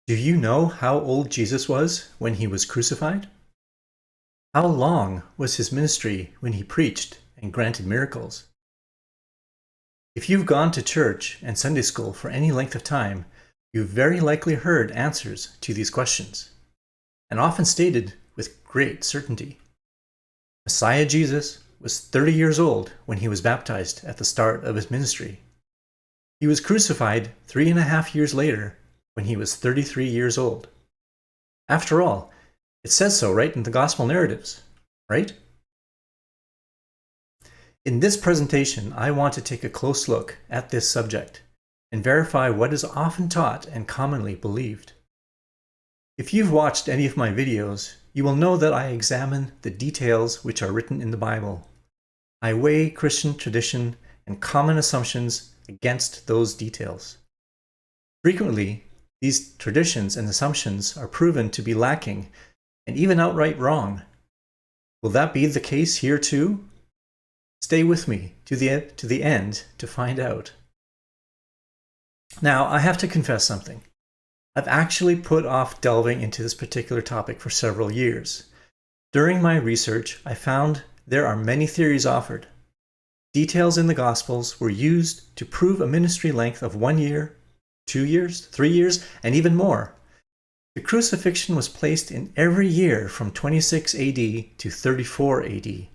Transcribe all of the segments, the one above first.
Do you know how old Jesus was when he was crucified? How long was his ministry when he preached and granted miracles? If you've gone to church and Sunday school for any length of time, you've very likely heard answers to these questions, and often stated with great certainty. Messiah Jesus was 30 years old when he was baptized at the start of his ministry. He was crucified 3.5 years later when he was 33 years old. After all, it says so right in the gospel narratives, right? In this presentation, I want to take a close look at this subject and verify what is often taught and commonly believed. If you've watched any of my videos, you will know that I examine the details which are written in the Bible. I weigh Christian tradition and common assumptions against those details. Frequently, these traditions and assumptions are proven to be lacking and even outright wrong. Will that be the case here too? Stay with me to the end to find out. Now, I have to confess something. I've actually put off delving into this particular topic for several years. During my research, I found there are many theories offered. Details in the Gospels were used to prove a ministry length of 1 year, 2 years, 3 years, and even more. The crucifixion was placed in every year from 26 AD to 34 AD.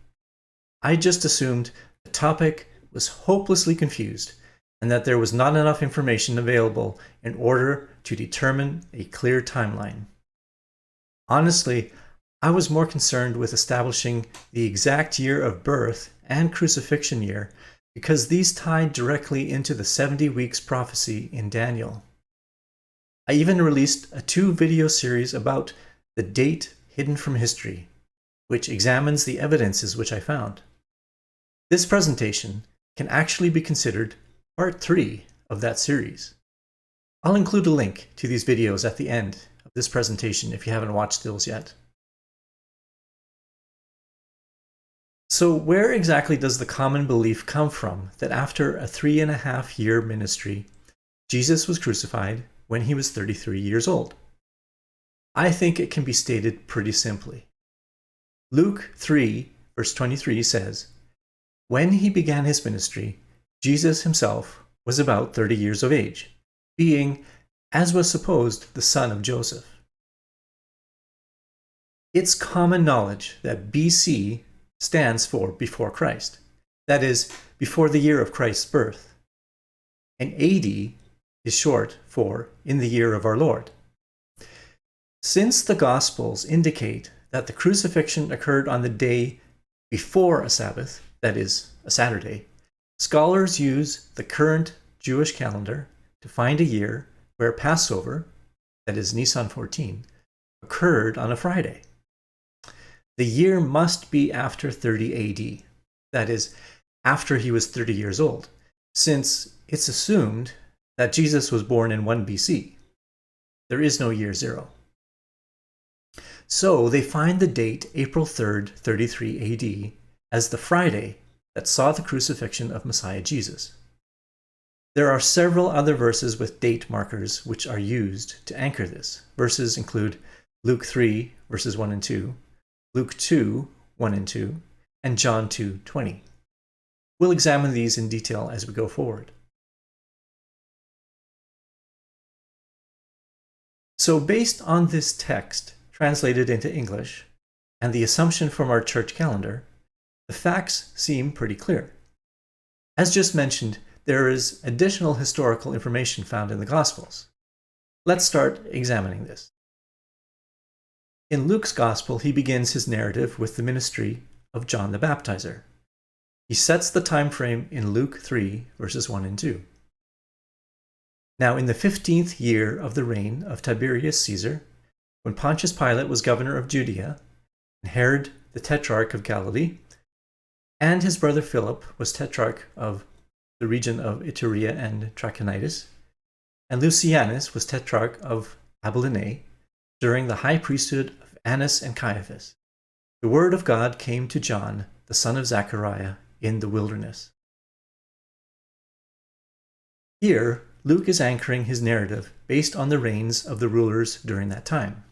I just assumed the topic was hopelessly confused and that there was not enough information available in order to determine a clear timeline. Honestly, I was more concerned with establishing the exact year of birth and crucifixion year because these tied directly into the 70 weeks prophecy in Daniel. I even released a 2-video series about the date hidden from history, which examines the evidences which I found. This presentation can actually be considered part 3 of that series. I'll include a link to these videos at the end of this presentation if you haven't watched those yet. So where exactly does the common belief come from that after a 3.5-year ministry, Jesus was crucified when he was 33 years old? I think it can be stated pretty simply. Luke 3, verse 23 says, "When he began his ministry, Jesus himself was about 30 years of age, being, as was supposed, the son of Joseph." It's common knowledge that BC stands for before Christ, that is, before the year of Christ's birth, and AD is short for in the year of our Lord. Since the Gospels indicate that the crucifixion occurred on the day before a Sabbath, that is, a Saturday, scholars use the current Jewish calendar to find a year where Passover, that is Nisan 14, occurred on a Friday. The year must be after 30 AD, that is, after he was 30 years old, since it's assumed that Jesus was born in 1 BC. There is no year 0. So they find the date April 3rd, 33 AD as the Friday that saw the crucifixion of Messiah Jesus. There are several other verses with date markers which are used to anchor this. Verses include Luke 3, verses 1 and 2, Luke 2, 1 and 2, and John 2, 20. We'll examine these in detail as we go forward. So based on this text translated into English and the assumption from our church calendar, the facts seem pretty clear. As just mentioned, there is additional historical information found in the Gospels. Let's start examining this. In Luke's Gospel, he begins his narrative with the ministry of John the Baptizer. He sets the time frame in Luke 3, verses 1 and 2. Now, in the 15th year of the reign of Tiberius Caesar, when Pontius Pilate was governor of Judea, and Herod the Tetrarch of Galilee, and his brother Philip was Tetrarch of the region of Iturea and Trachonitis, and Lysanias was Tetrarch of Abila, during the high priesthood of Annas and Caiaphas, the word of God came to John, the son of Zechariah, in the wilderness. Here, Luke is anchoring his narrative based on the reigns of the rulers during that time.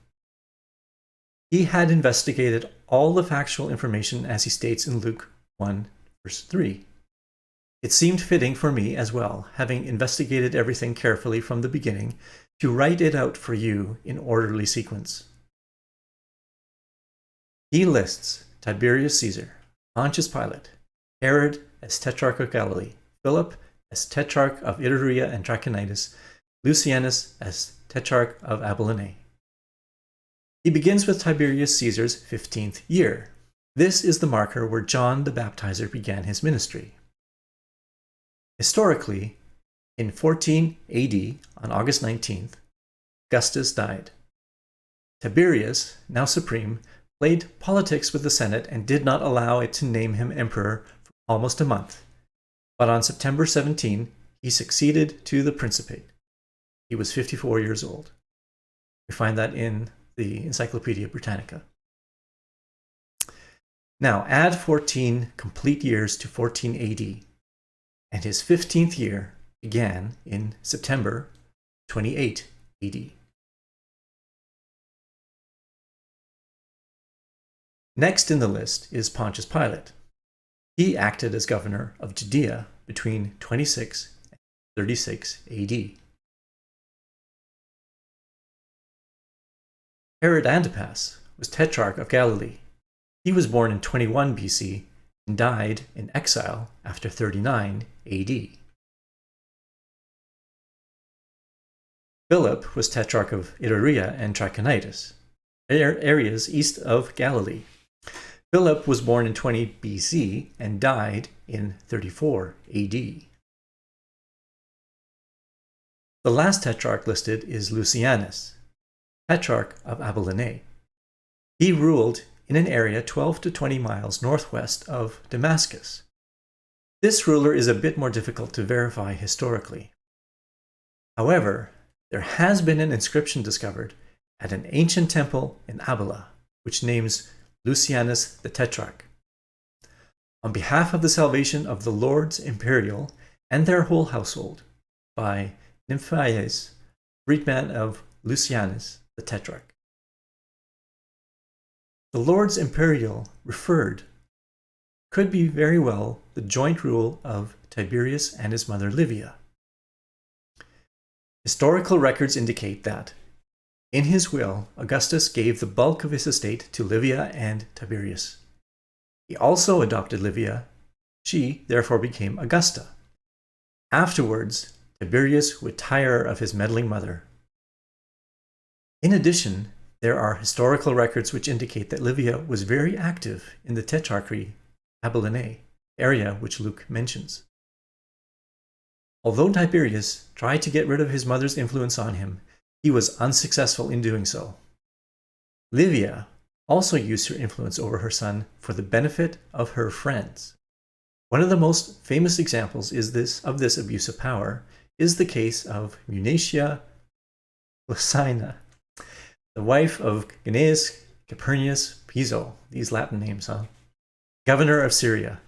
He had investigated all the factual information as he states in Luke 1, verse 3. It seemed fitting for me as well, having investigated everything carefully from the beginning, to write it out for you in orderly sequence. He lists Tiberius Caesar, Pontius Pilate, Herod as Tetrarch of Galilee, Philip as Tetrarch of Iturea and Trachonitis, Lysanias as Tetrarch of Abila. He begins with Tiberius Caesar's 15th year. This is the marker where John the Baptizer began his ministry. Historically, in 14 AD, on August 19th, Augustus died. Tiberius, now supreme, played politics with the Senate and did not allow it to name him emperor for almost a month. But on September 17, he succeeded to the Principate. He was 54 years old. We find that in the Encyclopedia Britannica. Now, add 14 complete years to 14 AD, and his 15th year began in September 28 AD. Next in the list is Pontius Pilate. He acted as governor of Judea between 26 and 36 AD. Herod Antipas was Tetrarch of Galilee. He was born in 21 BC and died in exile after 39 AD. Philip was Tetrarch of Iturea and Trachonitis, areas east of Galilee. Philip was born in 20 BC and died in 34 AD. The last tetrarch listed is Lysanias, Tetrarch of Abila. He ruled in an area 12 to 20 miles northwest of Damascus. This ruler is a bit more difficult to verify historically. However, there has been an inscription discovered at an ancient temple in Abila, which names Lysanias the Tetrarch. On behalf of the salvation of the Lords Imperial and their whole household, by Nymphaeus, freedman of Lysanias the Tetrarch. The Lords Imperial could be very well the joint rule of Tiberius and his mother Livia. Historical records indicate that, in his will, Augustus gave the bulk of his estate to Livia and Tiberius. He also adopted Livia. She therefore became Augusta. Afterwards, Tiberius would tire of his meddling mother. In addition, there are historical records which indicate that Livia was very active in the Tetrarchy Abila area which Luke mentions. Although Tiberius tried to get rid of his mother's influence on him, he was unsuccessful in doing so. Livia also used her influence over her son for the benefit of her friends. One of the most famous examples of this abuse of power is the case of Munitia Lucina, the wife of Gnaeus Calpurnius Piso, these Latin names, governor of Syria.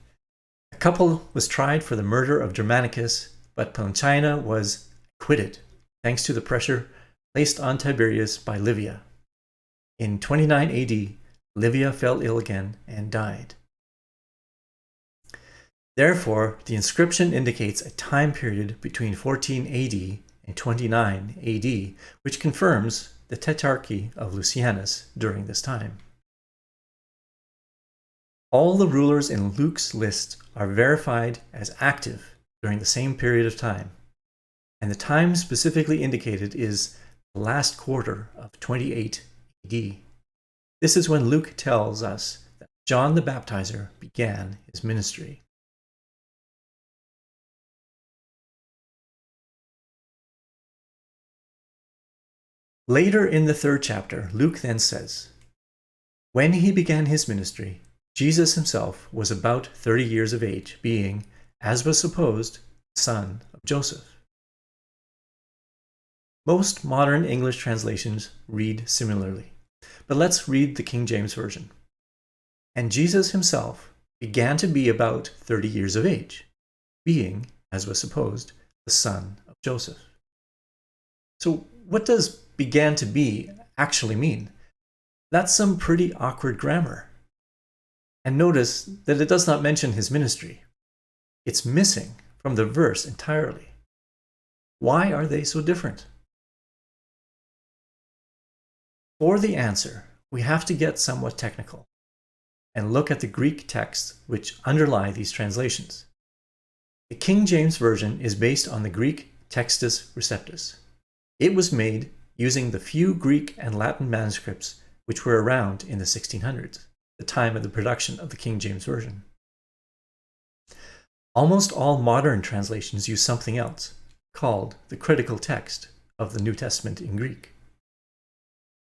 The couple was tried for the murder of Germanicus, but Plancina was acquitted, thanks to the pressure placed on Tiberius by Livia. In 29 AD, Livia fell ill again and died. Therefore, the inscription indicates a time period between 14 AD and 29 AD, which confirms the Tetrarchy of Lysanias during this time. All the rulers in Luke's list are verified as active during the same period of time, and the time specifically indicated is the last quarter of 28 AD. This is when Luke tells us that John the Baptizer began his ministry. Later in the 3rd chapter, Luke then says, "When he began his ministry, Jesus himself was about 30 years of age, being, as was supposed, the son of Joseph." Most modern English translations read similarly, but let's read the King James Version. "And Jesus himself began to be about 30 years of age, being, as was supposed, the son of Joseph." So what does began to be actually mean? That's some pretty awkward grammar. And notice that it does not mention his ministry. It's missing from the verse entirely. Why are they so different? For the answer, we have to get somewhat technical and look at the Greek texts which underlie these translations. The King James Version is based on the Greek Textus Receptus. It was made using the few Greek and Latin manuscripts which were around in the 1600s, the time of the production of the King James Version. Almost all modern translations use something else, called the critical text of the New Testament in Greek.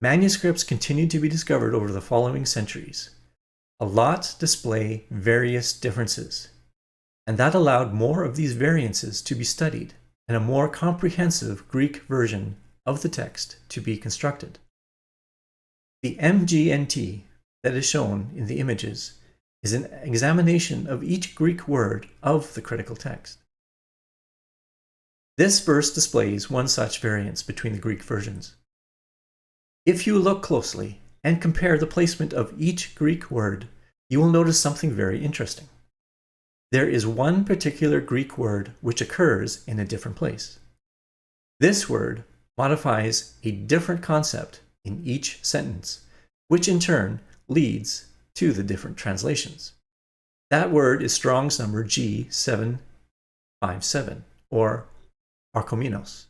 Manuscripts continued to be discovered over the following centuries. A lot display various differences, and that allowed more of these variances to be studied and a more comprehensive Greek version of the text to be constructed. The MGNT that is shown in the images is an examination of each Greek word of the critical text. This verse displays one such variance between the Greek versions. If you look closely and compare the placement of each Greek word, you will notice something very interesting. There is one particular Greek word which occurs in a different place. This word modifies a different concept in each sentence, which in turn leads to the different translations. That word is Strong's number G757, or Archomenos.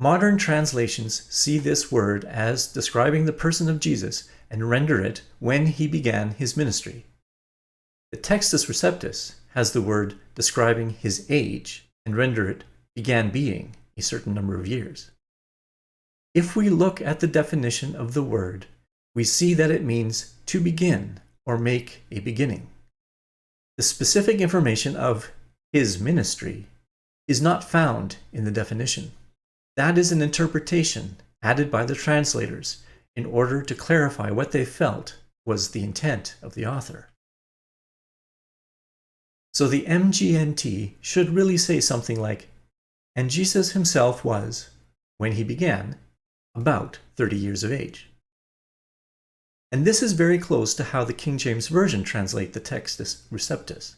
Modern translations see this word as describing the person of Jesus and render it when he began his ministry. The Textus Receptus has the word describing his age and render it began being a certain number of years. If we look at the definition of the word, we see that it means to begin or make a beginning. The specific information of his ministry is not found in the definition. That is an interpretation added by the translators in order to clarify what they felt was the intent of the author. So the MGNT should really say something like, and Jesus himself was, when he began, about 30 years of age. And this is very close to how the King James Version translate the Textus Receptus.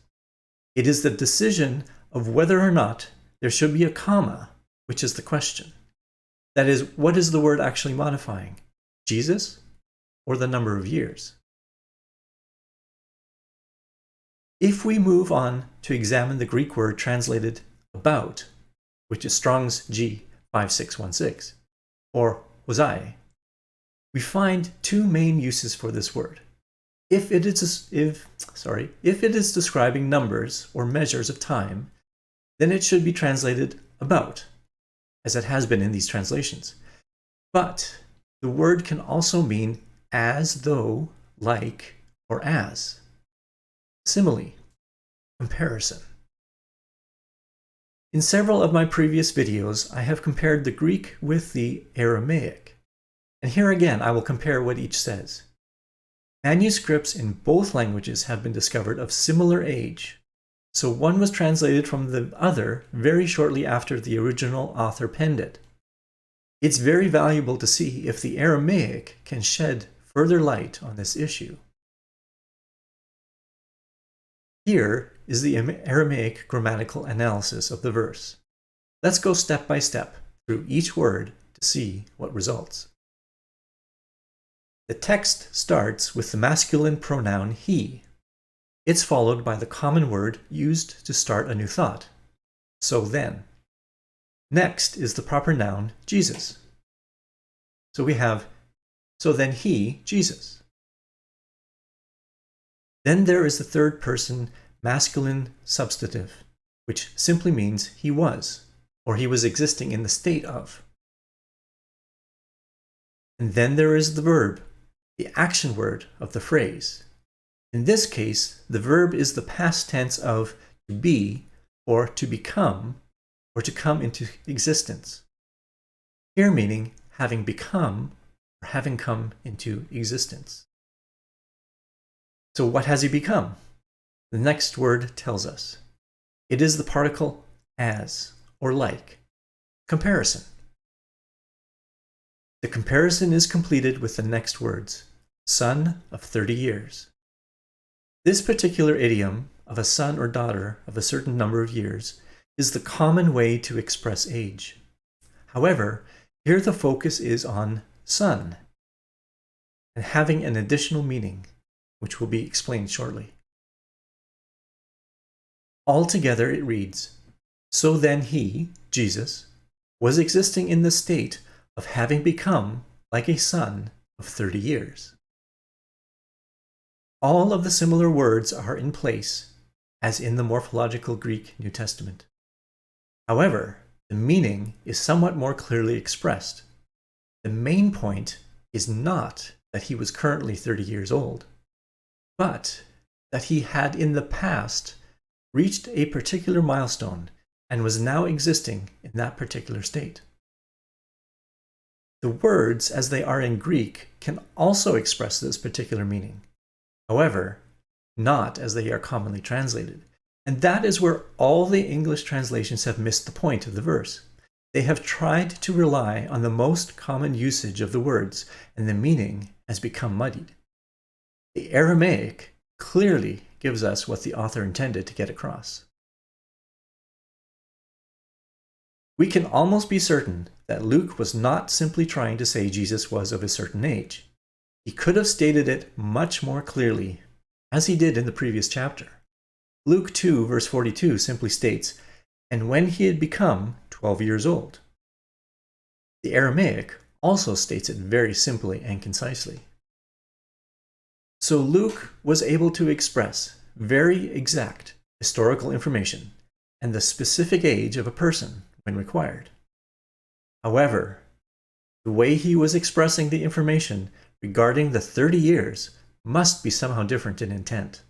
It is the decision of whether or not there should be a comma, which is the question. That is, what is the word actually modifying? Jesus or the number of years? If we move on to examine the Greek word translated about, which is Strong's G5616, or hosai, we find two main uses for this word. If it is describing numbers or measures of time, then it should be translated about, as it has been in these translations. But the word can also mean as though, like, or as. Simile, comparison. In several of my previous videos, I have compared the Greek with the Aramaic. And here again, I will compare what each says. Manuscripts in both languages have been discovered of similar age, so one was translated from the other very shortly after the original author penned it. It's very valuable to see if the Aramaic can shed further light on this issue. Here is the Aramaic grammatical analysis of the verse. Let's go step by step through each word to see what results. The text starts with the masculine pronoun he. It's followed by the common word used to start a new thought, so then. Next is the proper noun Jesus. So we have, so then he, Jesus. Then there is the third person masculine substantive, which simply means he was, or he was existing in the state of. And then there is the verb, the action word of the phrase. In this case, the verb is the past tense of to be, or to become, or to come into existence. Here meaning having become, or having come into existence. So what has he become? The next word tells us. It is the particle as, or like. Comparison. The comparison is completed with the next words, son of 30 years. This particular idiom of a son or daughter of a certain number of years is the common way to express age. However, here the focus is on son and having an additional meaning, which will be explained shortly. Altogether it reads, so then he, Jesus, was existing in the state of having become like a son of 30 years. All of the similar words are in place, as in the morphological Greek New Testament. However, the meaning is somewhat more clearly expressed. The main point is not that he was currently 30 years old, but that he had in the past reached a particular milestone and was now existing in that particular state. The words, as they are in Greek, can also express this particular meaning. However, not as they are commonly translated. And that is where all the English translations have missed the point of the verse. They have tried to rely on the most common usage of the words, and the meaning has become muddied. The Aramaic clearly gives us what the author intended to get across. We can almost be certain that Luke was not simply trying to say Jesus was of a certain age. He could have stated it much more clearly, as he did in the previous chapter. Luke 2, verse 42 simply states, and when he had become 12 years old. The Aramaic also states it very simply and concisely. So Luke was able to express very exact historical information and the specific age of a person when required. However, the way he was expressing the information regarding the 30 years must be somehow different in intent.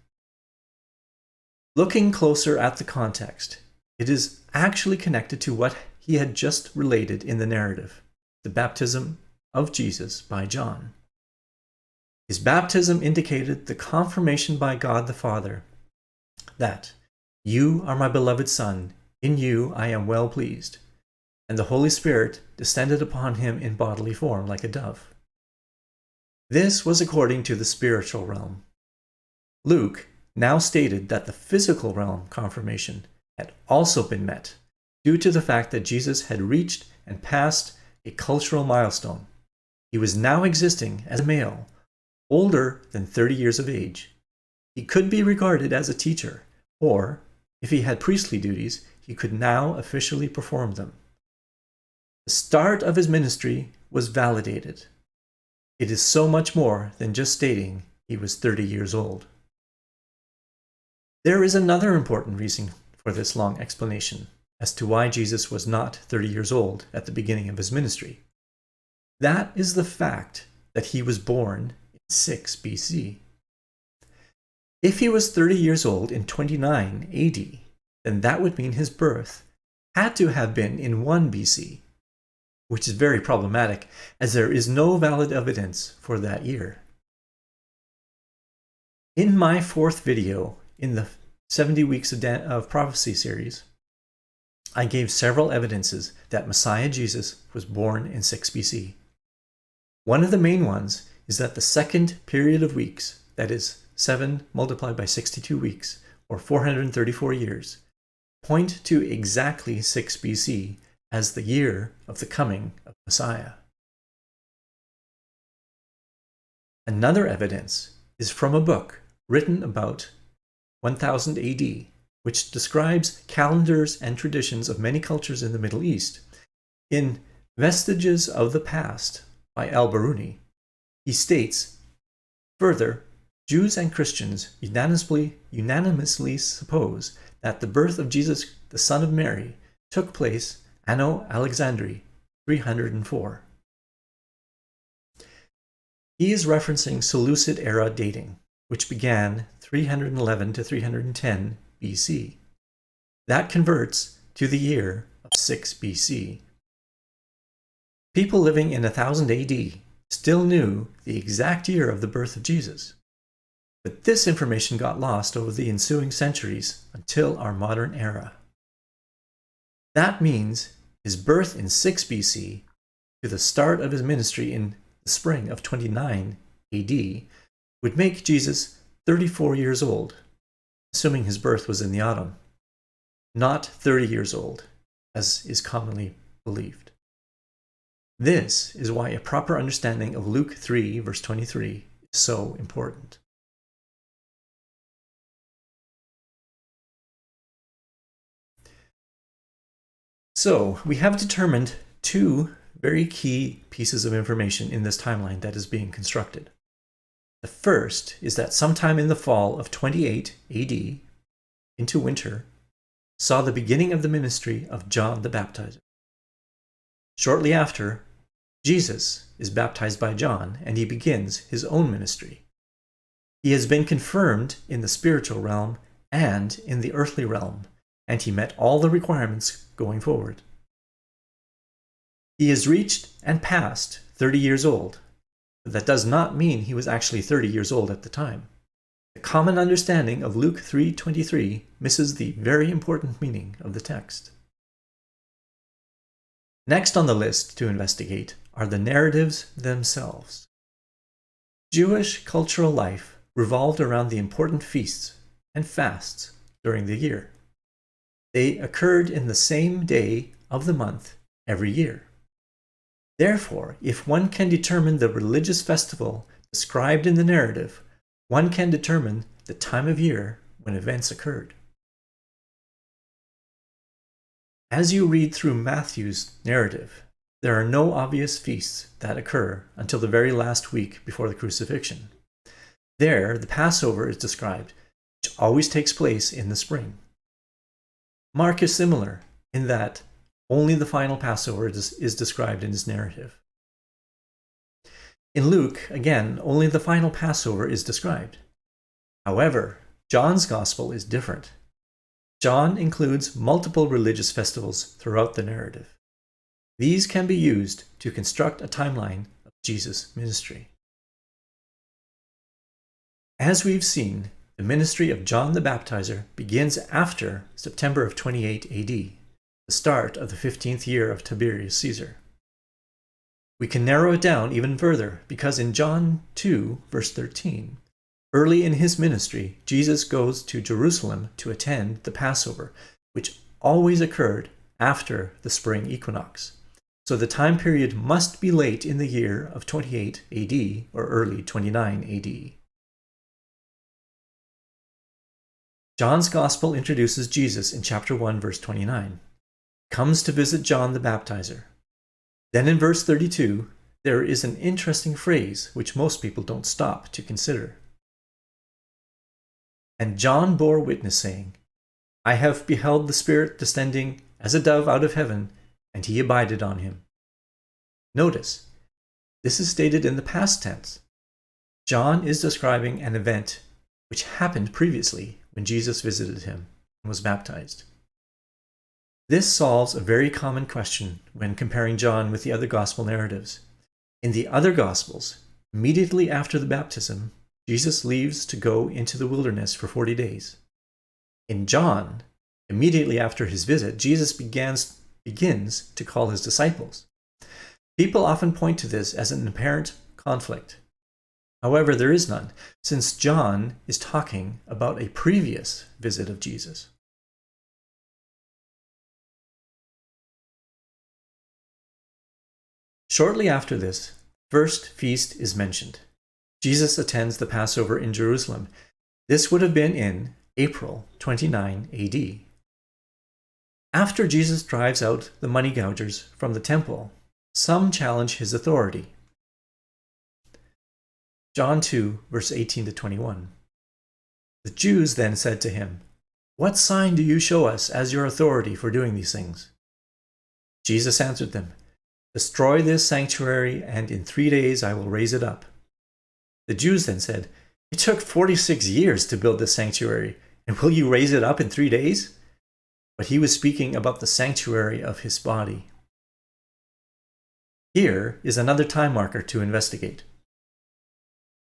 Looking closer at the context, it is actually connected to what he had just related in the narrative, the baptism of Jesus by John. His baptism indicated the confirmation by God the Father that, you are my beloved Son, in you I am well pleased, and the Holy Spirit descended upon him in bodily form like a dove. This was according to the spiritual realm. Luke now stated that the physical realm confirmation had also been met due to the fact that Jesus had reached and passed a cultural milestone. He was now existing as a male, older than 30 years of age. He could be regarded as a teacher, or, if he had priestly duties, he could now officially perform them. The start of his ministry was validated. It is so much more than just stating he was 30 years old. There is another important reason for this long explanation as to why Jesus was not 30 years old at the beginning of his ministry. That is the fact that he was born in 6 BC. If he was 30 years old in 29 AD, then that would mean his birth had to have been in 1 BC, which is very problematic as there is no valid evidence for that year. In my 4th video in the 70 Weeks of Prophecy series, I gave several evidences that Messiah Jesus was born in 6 BC. One of the main ones is that the second period of weeks, that is 7 multiplied by 62 weeks, or 434 years, point to exactly 6 BC as the year of the coming of Messiah. Another evidence is from a book written about 1000 AD, which describes calendars and traditions of many cultures in the Middle East. In Vestiges of the Past by Al-Biruni, he states, further, Jews and Christians unanimously suppose that the birth of Jesus, the son of Mary, took place Anno Alexandri 304. He is referencing Seleucid era dating, which began 311 to 310 BC. That converts to the year of 6 BC. People living in 1000 AD still knew the exact year of the birth of Jesus. But this information got lost over the ensuing centuries until our modern era. That means his birth in 6 BC to the start of his ministry in the spring of 29 AD would make Jesus 34 years old, assuming his birth was in the autumn, not 30 years old, as is commonly believed. This is why a proper understanding of Luke 3, verse 23 is so important. So, we have determined 2 very key pieces of information in this timeline that is being constructed. The first is that sometime in the fall of 28 AD, into winter, saw the beginning of the ministry of John the Baptizer. Shortly after, Jesus is baptized by John, and he begins his own ministry. He has been confirmed in the spiritual realm and in the earthly realm, and he met all the requirements going forward. He has reached and passed 30 years old, but that does not mean he was actually 30 years old at the time. The common understanding of Luke 3:23 misses the very important meaning of the text. Next on the list to investigate are the narratives themselves. Jewish cultural life revolved around the important feasts and fasts during the year. They occurred in the same day of the month every year. Therefore, if one can determine the religious festival described in the narrative, one can determine the time of year when events occurred. As you read through Matthew's narrative, there are no obvious feasts that occur until the very last week before the crucifixion. There, the Passover is described, which always takes place in the spring. Mark is similar in that only the final Passover is described in his narrative. In Luke, again, only the final Passover is described. However, John's Gospel is different. John includes multiple religious festivals throughout the narrative. These can be used to construct a timeline of Jesus' ministry. As we've seen, the ministry of John the Baptizer begins after September of 28 AD, the start of the 15th year of Tiberius Caesar. We can narrow it down even further because in John 2, verse 13, early in his ministry, Jesus goes to Jerusalem to attend the Passover, which always occurred after the spring equinox. So the time period must be late in the year of 28 AD or early 29 AD. John's Gospel introduces Jesus in chapter 1, verse 29. He comes to visit John the Baptizer. Then in verse 32, there is an interesting phrase which most people don't stop to consider. And John bore witness, saying, I have beheld the Spirit descending as a dove out of heaven, and he abided on him. Notice, this is stated in the past tense. John is describing an event which happened previously when Jesus visited him and was baptized. This solves a very common question when comparing John with the other gospel narratives. In the other gospels, immediately after the baptism, Jesus leaves to go into the wilderness for 40 days. In John, immediately after his visit, Jesus begins to call his disciples. People often point to this as an apparent conflict. However, there is none, since John is talking about a previous visit of Jesus. Shortly after this, first feast is mentioned. Jesus attends the Passover in Jerusalem. This would have been in April 29 AD. After Jesus drives out the money gougers from the temple, some challenge his authority. John 2, verse 18 to 21. The Jews then said to him, What sign do you show us as your authority for doing these things? Jesus answered them, Destroy this sanctuary, and in 3 days I will raise it up. The Jews then said, It took 46 years to build this sanctuary, and will you raise it up in 3 days? But he was speaking about the sanctuary of his body. Here is another time marker to investigate.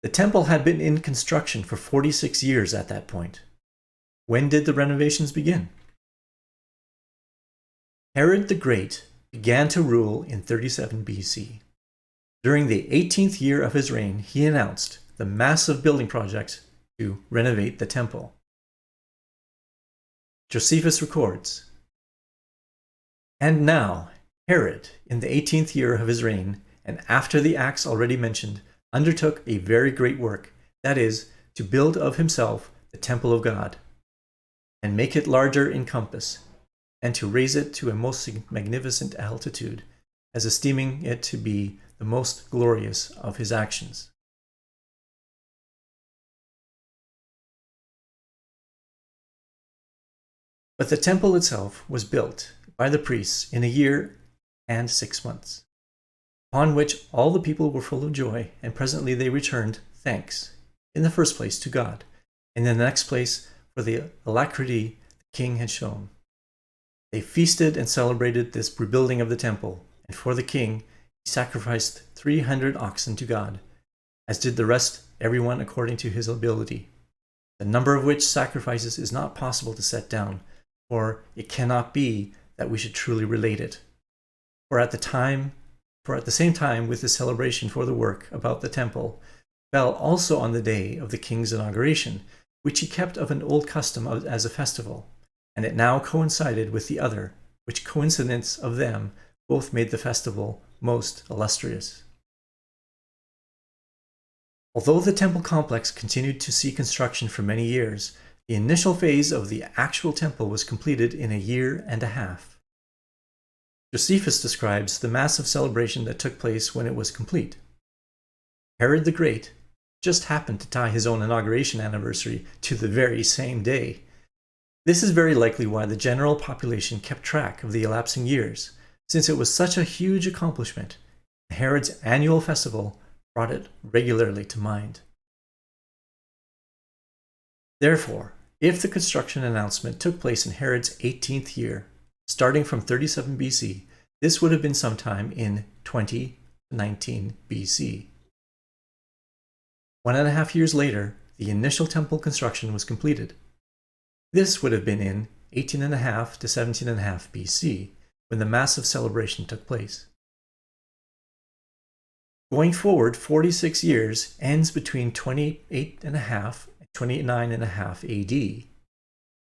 The temple had been in construction for 46 years at that point. When did the renovations begin? Herod the Great began to rule in 37 BC. During the 18th year of his reign, he announced the massive building project to renovate the temple. Josephus records, "And now Herod, in the 18th year of his reign, and after the acts already mentioned, undertook a very great work, that is, to build of himself the temple of God, and make it larger in compass, and to raise it to a most magnificent altitude, as esteeming it to be the most glorious of his actions." But the temple itself was built by the priests in a year and 6 months, upon which all the people were full of joy, and presently they returned thanks, in the first place to God, and in the next place for the alacrity the king had shown. They feasted and celebrated this rebuilding of the temple, and for the king he sacrificed 300 oxen to God, as did the rest, everyone according to his ability, the number of which sacrifices is not possible to set down, for it cannot be that we should truly relate it. For at the same time with the celebration for the work about the temple fell also on the day of the king's inauguration, which he kept of an old custom as a festival, and it now coincided with the other, which coincidence of them both made the festival most illustrious. Although the temple complex continued to see construction for many years, the initial phase of the actual temple was completed in a year and a half. Josephus describes the massive celebration that took place when it was complete. Herod the Great just happened to tie his own inauguration anniversary to the very same day. This is very likely why the general population kept track of the elapsing years, since it was such a huge accomplishment. Herod's annual festival brought it regularly to mind. Therefore, if the construction announcement took place in Herod's 18th year, starting from 37 BC, this would have been sometime in 20 to 19 BC. 1.5 years later, the initial temple construction was completed. This would have been in 18.5 to 17.5 BC, when the massive celebration took place. Going forward 46 years ends between 28.5 and 29.5 AD.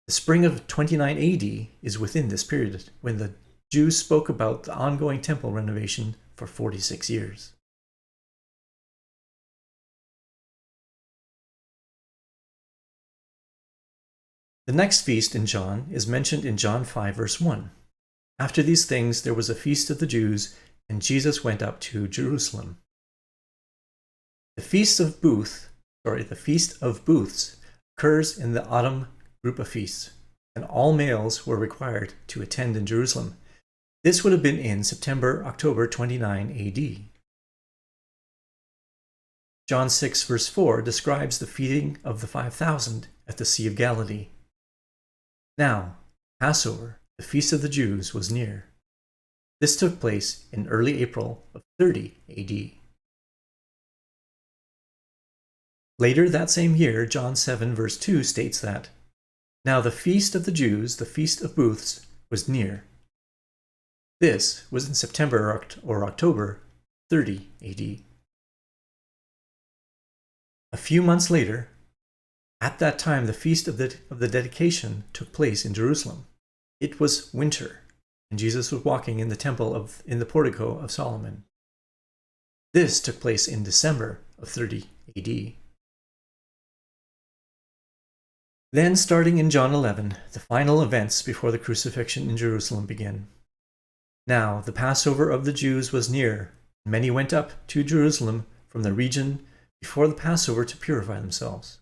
The spring of 29 AD is within this period, when the Jews spoke about the ongoing temple renovation for 46 years. The next feast in John is mentioned in John 5, verse 1. After these things there was a feast of the Jews, and Jesus went up to Jerusalem. The Feast of Booths occurs in the autumn group of feasts, and all males were required to attend in Jerusalem. This would have been in September-October 29 AD. John 6, verse 4 describes the feeding of the 5,000 at the Sea of Galilee. Now, Passover, the feast of the Jews, was near. This took place in early April of 30 AD. Later that same year, John 7, verse 2 states that, "Now the feast of the Jews, the Feast of Booths, was near." This was in September or October 30 AD. A few months later, at that time the feast of the dedication took place in Jerusalem. It was winter, and Jesus was walking in the temple in the Portico of Solomon. This took place in December of 30 AD. Then, starting in John 11, the final events before the crucifixion in Jerusalem begin. Now, the Passover of the Jews was near, and many went up to Jerusalem from the region before the Passover to purify themselves.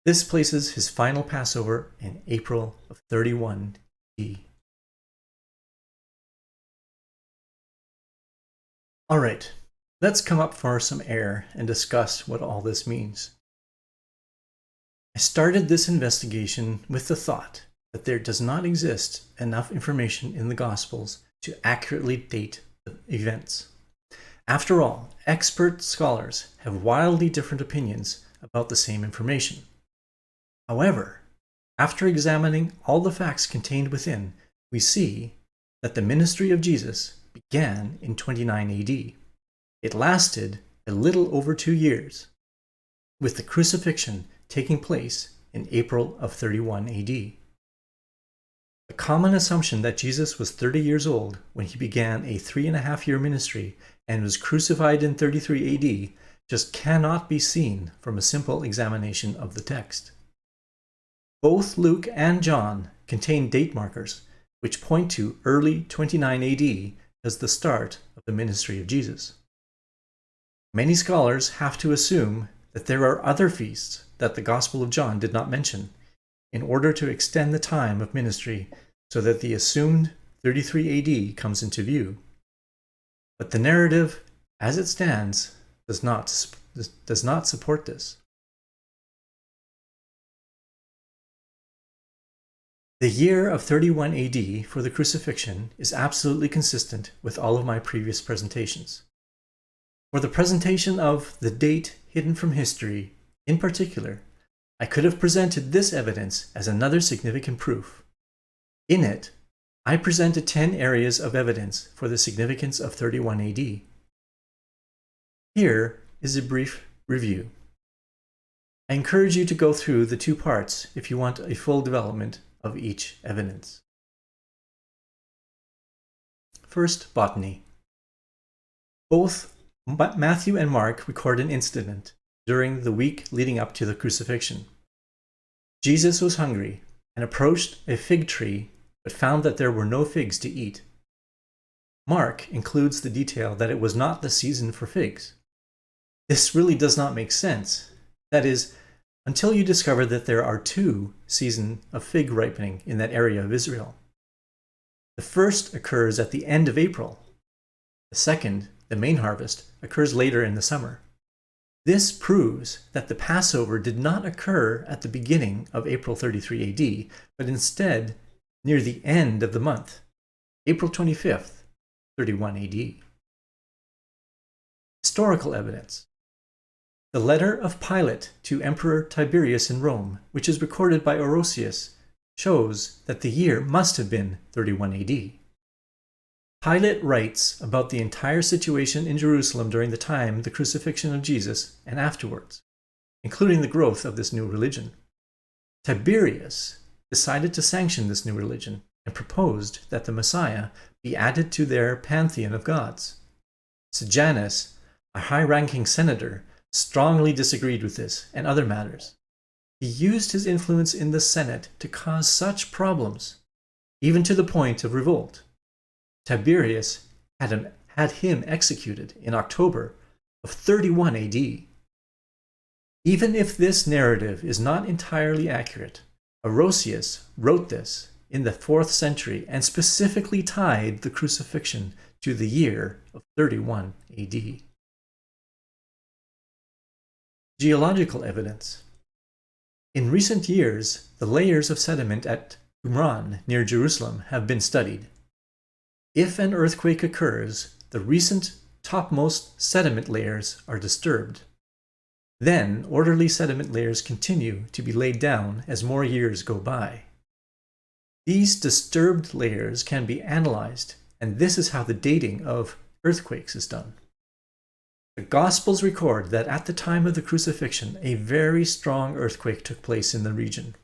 This places his final Passover in April of 31 AD. All right, let's come up for some air and discuss what all this means. I started this investigation with the thought that there does not exist enough information in the Gospels to accurately date the events. After all, expert scholars have wildly different opinions about the same information. However, after examining all the facts contained within, we see that the ministry of Jesus began in 29 AD. It lasted a little over 2 years, with the crucifixion taking place in April of 31 AD. The common assumption that Jesus was 30 years old when he began a 3.5-year ministry and was crucified in 33 AD just cannot be seen from a simple examination of the text. Both Luke and John contain date markers which point to early 29 AD as the start of the ministry of Jesus. Many scholars have to assume that there are other feasts that the Gospel of John did not mention in order to extend the time of ministry so that the assumed 33 AD comes into view. But the narrative, as it stands, does not support this. The year of 31 AD for the crucifixion is absolutely consistent with all of my previous presentations. For the presentation of the date hidden from history, in particular, I could have presented this evidence as another significant proof. In it, I presented 10 areas of evidence for the significance of 31 AD. Here is a brief review. I encourage you to go through the 2 parts if you want a full development of each evidence. First, botany. Both Matthew and Mark record an incident during the week leading up to the crucifixion. Jesus was hungry and approached a fig tree but found that there were no figs to eat. Mark includes the detail that it was not the season for figs. This really does not make sense. That is, until you discover that there are 2 seasons of fig ripening in that area of Israel. The first occurs at the end of April. The second, the main harvest, occurs later in the summer. This proves that the Passover did not occur at the beginning of April 33 AD, but instead near the end of the month, April 25th, 31 AD. Historical evidence. The letter of Pilate to Emperor Tiberius in Rome, which is recorded by Orosius, shows that the year must have been 31 AD. Pilate writes about the entire situation in Jerusalem during the time of the crucifixion of Jesus and afterwards, including the growth of this new religion. Tiberius decided to sanction this new religion and proposed that the Messiah be added to their pantheon of gods. Sejanus, a high-ranking senator, strongly disagreed with this and other matters. He used his influence in the Senate to cause such problems, even to the point of revolt. Tiberius had him executed in October of 31 AD. Even if this narrative is not entirely accurate, Orosius wrote this in the 4th century and specifically tied the crucifixion to the year of 31 AD. Geological evidence. In recent years, the layers of sediment at Qumran near Jerusalem have been studied. If an earthquake occurs, the recent topmost sediment layers are disturbed. Then, orderly sediment layers continue to be laid down as more years go by. These disturbed layers can be analyzed, and this is how the dating of earthquakes is done. The Gospels record that at the time of the crucifixion, a very strong earthquake took place in the region.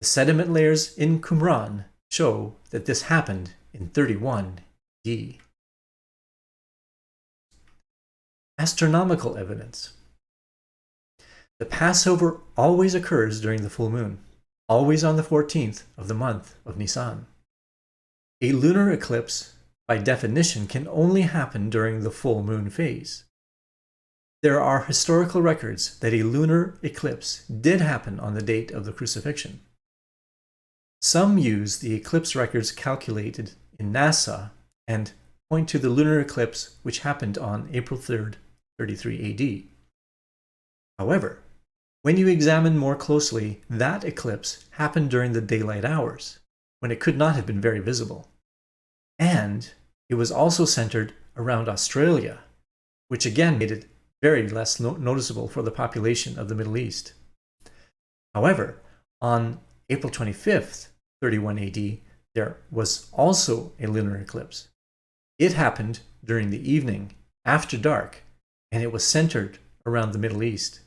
The sediment layers in Qumran show that this happened in 31 AD. Astronomical evidence. The Passover always occurs during the full moon, always on the 14th of the month of Nisan. A lunar eclipse, by definition, can only happen during the full moon phase. There are historical records that a lunar eclipse did happen on the date of the crucifixion. Some use the eclipse records calculated in NASA and point to the lunar eclipse which happened on April 3rd, 33 AD. However, when you examine more closely, that eclipse happened during the daylight hours, when it could not have been very visible. And it was also centered around Australia, which again made it very less noticeable for the population of the Middle East. However, on April 25th, 31 AD, there was also a lunar eclipse. It happened during the evening, after dark, and it was centered around the Middle East.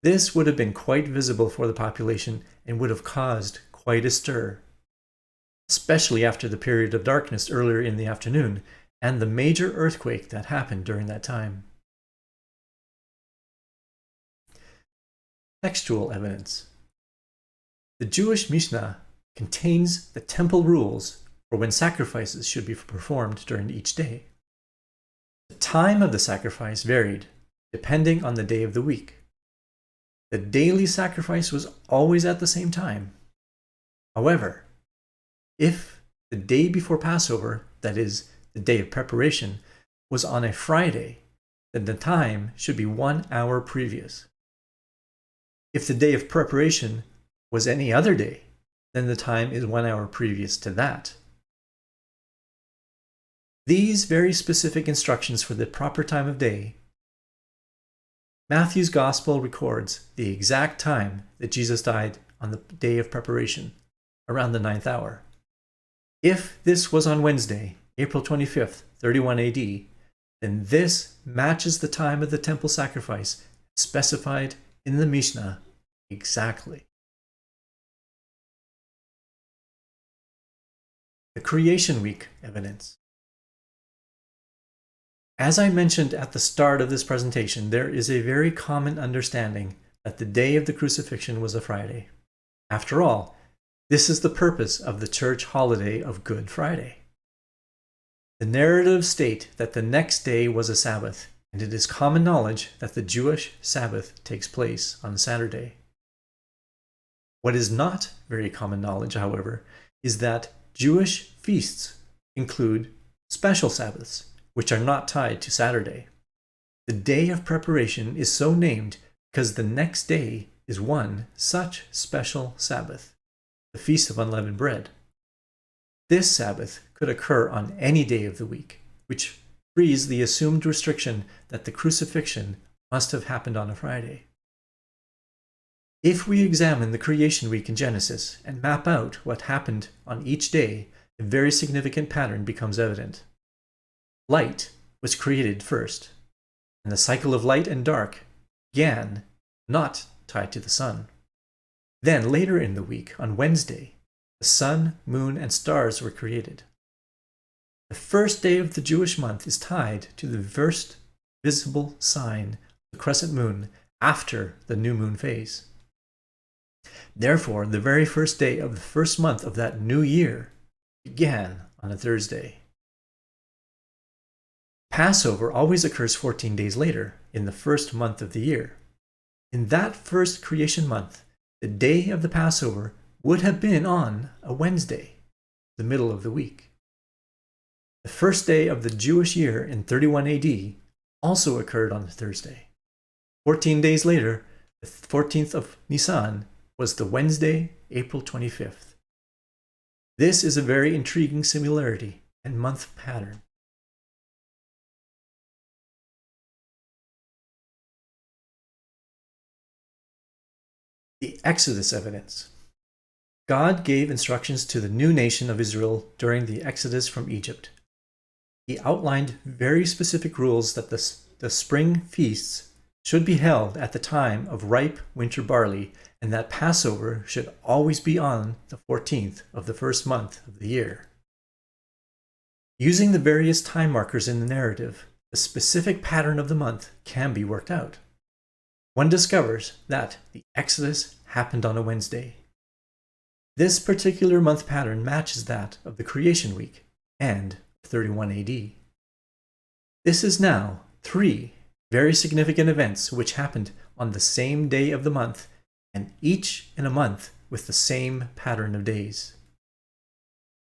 This would have been quite visible for the population and would have caused quite a stir, especially after the period of darkness earlier in the afternoon and the major earthquake that happened during that time. Textual evidence. The Jewish Mishnah contains the temple rules for when sacrifices should be performed during each day. The time of the sacrifice varied depending on the day of the week. The daily sacrifice was always at the same time. However, if the day before Passover, that is, the day of preparation, was on a Friday, then the time should be 1 hour previous. If the day of preparation was any other day, then the time is 1 hour previous to that. These very specific instructions for the proper time of day. Matthew's Gospel records the exact time that Jesus died on the day of preparation, around the 9th hour. If this was on Wednesday, April 25th, 31 AD, then this matches the time of the temple sacrifice specified in the Mishnah exactly. The Creation Week evidence. As I mentioned at the start of this presentation, there is a very common understanding that the day of the crucifixion was a Friday. After all, this is the purpose of the church holiday of Good Friday. The narratives state that the next day was a Sabbath, and it is common knowledge that the Jewish Sabbath takes place on Saturday. What is not very common knowledge, however, is that Jewish feasts include special Sabbaths, which are not tied to Saturday. The day of preparation is so named because the next day is one such special Sabbath, the Feast of Unleavened Bread. This Sabbath could occur on any day of the week, which frees the assumed restriction that the crucifixion must have happened on a Friday. If we examine the creation week in Genesis and map out what happened on each day, a very significant pattern becomes evident. Light was created first, and the cycle of light and dark began, not tied to the sun. Then later in the week, on Wednesday, the sun, moon, and stars were created. The first day of the Jewish month is tied to the first visible sign, the crescent moon, after the new moon phase. Therefore, the very first day of the first month of that new year began on a Thursday. Passover always occurs 14 days later, in the first month of the year. In that first creation month, the day of the Passover would have been on a Wednesday, the middle of the week. The first day of the Jewish year in 31 AD also occurred on a Thursday. 14 days later, the 14th of Nisan, was the Wednesday, April 25th. This is a very intriguing similarity and month pattern. The Exodus evidence. God gave instructions to the new nation of Israel during the Exodus from Egypt. He outlined very specific rules that the spring feasts should be held at the time of ripe winter barley, and that Passover should always be on the 14th of the first month of the year. Using the various time markers in the narrative, the specific pattern of the month can be worked out. One discovers that the Exodus happened on a Wednesday. This particular month pattern matches that of the creation week and 31 AD. This is now 3 very significant events which happened on the same day of the month, and each in a month with the same pattern of days.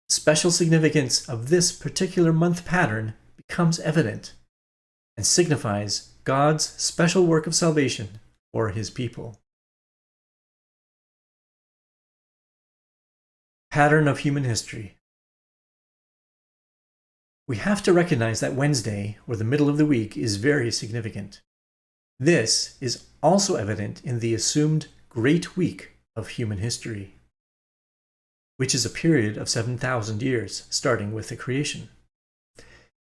The special significance of this particular month pattern becomes evident and signifies God's special work of salvation for his people. Pattern of human history. We have to recognize that Wednesday, or the middle of the week, is very significant. This is also evident in the assumed Great Week of human history. which is a period of 7,000 years, starting with the creation.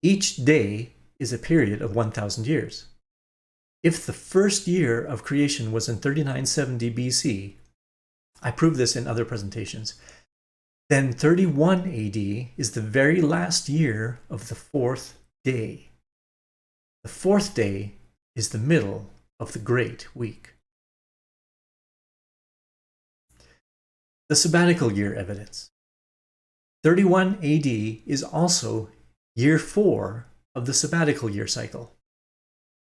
Each day is a period of 1,000 years. If the first year of creation was in 3970 BC, I proved this in other presentations, then 31 AD is the very last year of the fourth day. The fourth day is the middle of the Great Week. The sabbatical year evidence. 31 AD is also year 4 of the sabbatical year cycle,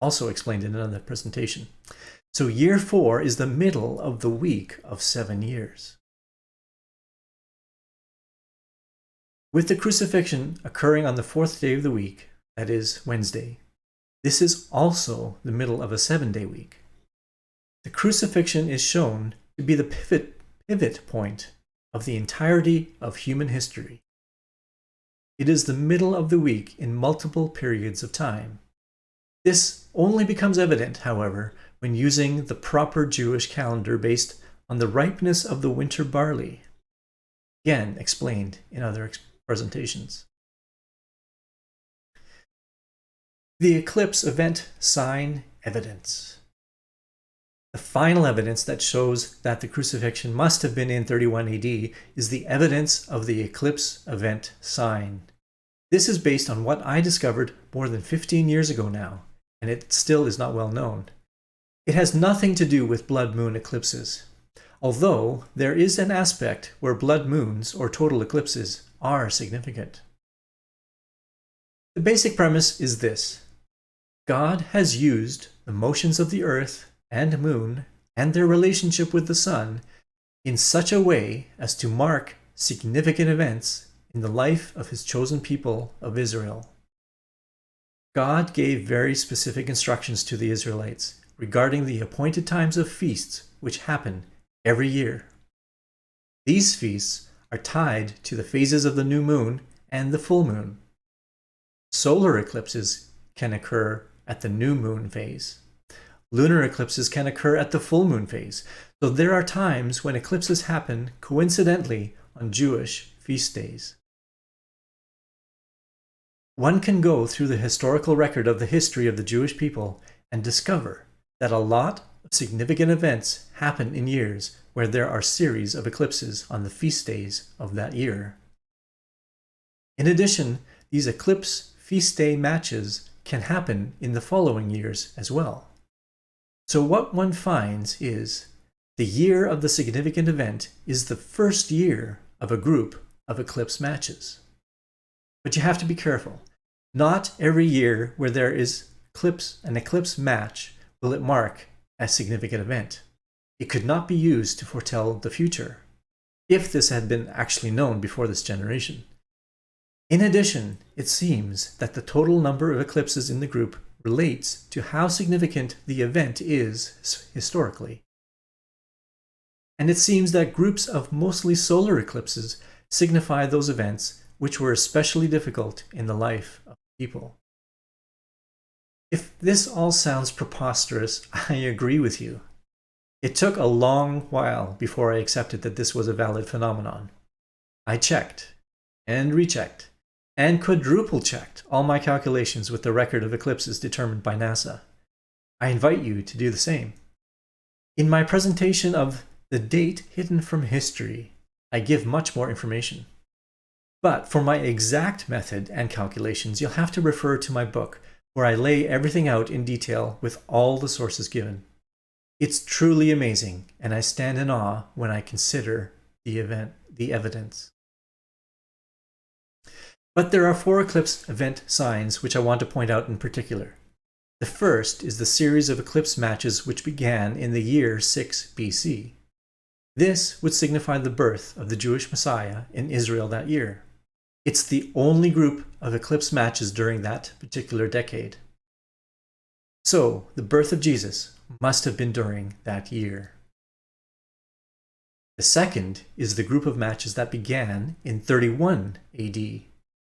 also explained in another presentation. So year 4 is the middle of the week of 7 years. With the crucifixion occurring on the 4th day of the week, that is Wednesday, this is also the middle of a 7-day week. The crucifixion is shown to be the pivot point of the entirety of human history. It is the middle of the week in multiple periods of time. This only becomes evident, however, when using the proper Jewish calendar based on the ripeness of the winter barley, again explained in other presentations. The eclipse event sign evidence. The final evidence that shows that the crucifixion must have been in 31 AD is the evidence of the eclipse event sign. This is based on what I discovered more than 15 years ago now, and it still is not well known. It has nothing to do with blood moon eclipses, although there is an aspect where blood moons or total eclipses are significant. The basic premise is this: God has used the motions of the earth and moon and their relationship with the sun in such a way as to mark significant events in the life of his chosen people of Israel. God gave very specific instructions to the Israelites regarding the appointed times of feasts which happen every year. These feasts are tied to the phases of the new moon and the full moon. Solar eclipses can occur at the new moon phase. Lunar eclipses can occur at the full moon phase, so there are times when eclipses happen coincidentally on Jewish feast days. One can go through the historical record of the history of the Jewish people and discover that a lot of significant events happen in years where there are series of eclipses on the feast days of that year. In addition, these eclipse feast day matches can happen in the following years as well. So what one finds is the year of the significant event is the first year of a group of eclipse matches. But you have to be careful. Not every year where there is an eclipse match will it mark a significant event. It could not be used to foretell the future, if this had been actually known before this generation. In addition, it seems that the total number of eclipses in the group relates to how significant the event is historically. And it seems that groups of mostly solar eclipses signify those events which were especially difficult in the life of people. If this all sounds preposterous, I agree with you. It took a long while before I accepted that this was a valid phenomenon. I checked and rechecked and quadruple checked all my calculations with the record of eclipses determined by NASA. I invite you to do the same. In my presentation of The Date Hidden from History, I give much more information. But for my exact method and calculations, you'll have to refer to my book, where I lay everything out in detail with all the sources given. It's truly amazing, and I stand in awe when I consider the evidence. But there are 4 eclipse event signs which I want to point out in particular. The first is the series of eclipse matches which began in the year 6 BC. This would signify the birth of the Jewish Messiah in Israel that year. It's the only group of eclipse matches during that particular decade. So, the birth of Jesus must have been during that year. The second is the group of matches that began in 31 AD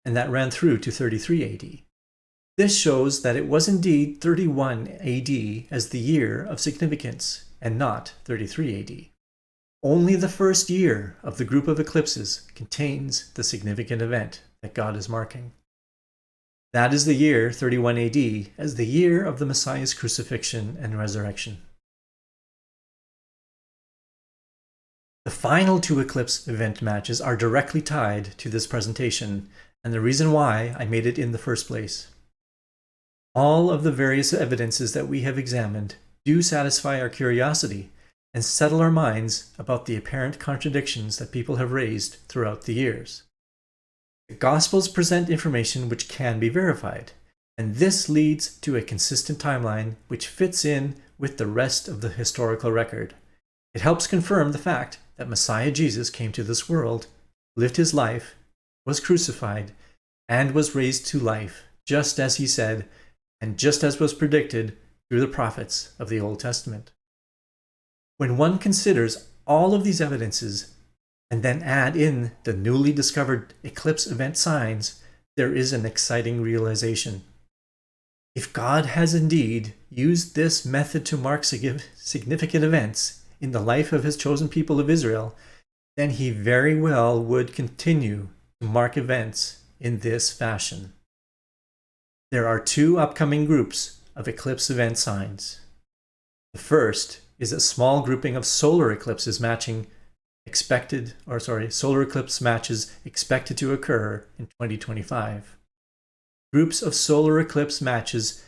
and that ran through to 33 AD. This shows that it was indeed 31 AD as the year of significance and not 33 AD. Only the first year of the group of eclipses contains the significant event that God is marking. That is the year 31 AD as the year of the Messiah's crucifixion and resurrection. The final two eclipse event matches are directly tied to this presentation and the reason why I made it in the first place. All of the various evidences that we have examined do satisfy our curiosity and settle our minds about the apparent contradictions that people have raised throughout the years. The Gospels present information which can be verified, and this leads to a consistent timeline which fits in with the rest of the historical record. It helps confirm the fact that Messiah Jesus came to this world, lived his life, was crucified, and was raised to life, just as he said, and just as was predicted through the prophets of the Old Testament. When one considers all of these evidences and then add in the newly discovered eclipse event signs, there is an exciting realization. If God has indeed used this method to mark significant events in the life of his chosen people of Israel, then he very well would continue to mark events in this fashion. There are two upcoming groups of eclipse event signs. The first is a small grouping of solar eclipses solar eclipse matches expected to occur in 2025. Groups of solar eclipse matches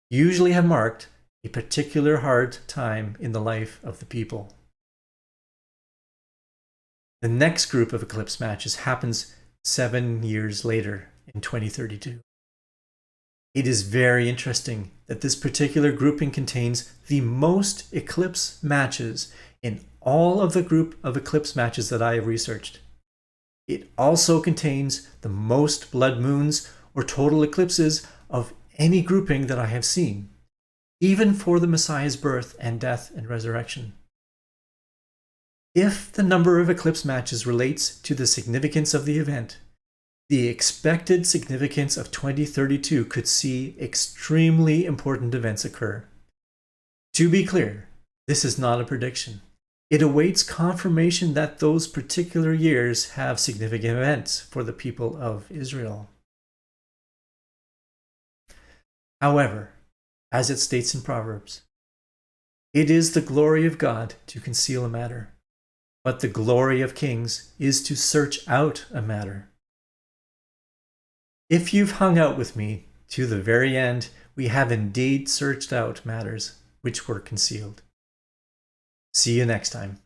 usually have marked a particular hard time in the life of the people. The next group of eclipse matches happens 7 years later in 2032. It is very interesting that this particular grouping contains the most eclipse matches in all of the group of eclipse matches that I have researched. It also contains the most blood moons or total eclipses of any grouping that I have seen, even for the Messiah's birth and death and resurrection. If the number of eclipse matches relates to the significance of the event, the expected significance of 2032 could see extremely important events occur. To be clear, this is not a prediction. It awaits confirmation that those particular years have significant events for the people of Israel. However, as it states in Proverbs, it is the glory of God to conceal a matter, but the glory of kings is to search out a matter. If you've hung out with me to the very end, we have indeed searched out matters which were concealed. See you next time.